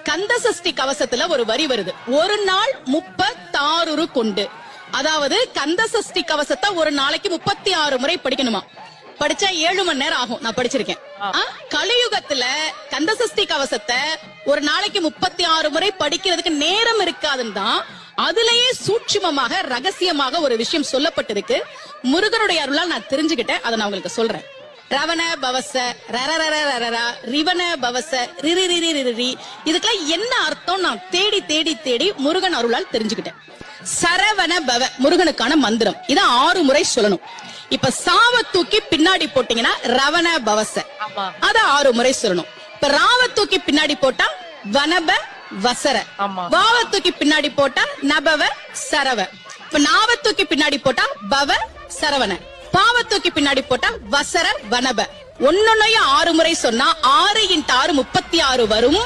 கந்த சஷ்டி கவசத்துல ஒரு வரி வருது, ஒரு நாள் 36 கொண்டு. அதாவது கந்த சஷ்டி கவசத்தை ஒரு நாளைக்கு 36 முறை படிக்கணுமா? படிச்சா 7 மணி நேரம் ஆகும். நான் படிச்சிருக்கேன். கலியுகத்துல கந்த சஷ்டி கவசத்தை ஒரு நாளைக்கு 36 முறை படிக்கிறதுக்கு நேரம் இருக்காதுன்னு தான் அதுலயே சூட்சுமமாக ரகசியமாக ஒரு விஷயம் சொல்லப்பட்டிருக்கு. முருகனுடைய அருளால் நான் தெரிஞ்சுக்கிட்டேன். அதை நான் உங்களுக்கு சொல்றேன். ரவண பவச ரரரரரரரா ரிவன பவச ரிரிரிரிரிரி, இதுக்கெல்லாம் என்ன அர்த்தம் நான் தேடி தேடி தேடி முருகன் அருளால் தெரிஞ்சுக்கிட்டேன். சரவண பவ முருகனுக்கான மந்திரம். இத 6 முறை சொல்லணும். இப்ப சாவ தூக்கி பின்னாடி போட்டீங்கன்னா ரவண பவச, அத 6 முறை சொல்லணும். இப்ப ராவ தூக்கி பின்னாடி போட்டா வனப வசர, வாவ தூக்கி பின்னாடி போட்டா நபவ சரவ, இப்ப நாவ தூக்கி பின்னாடி போட்டா பவ சரவண, பாவ தூக்கி பின்னாடி போட்டா வசர வனப. ஒன்னொன்னையும் 6 முறை சொன்னா 6 × 6 36 வரும்.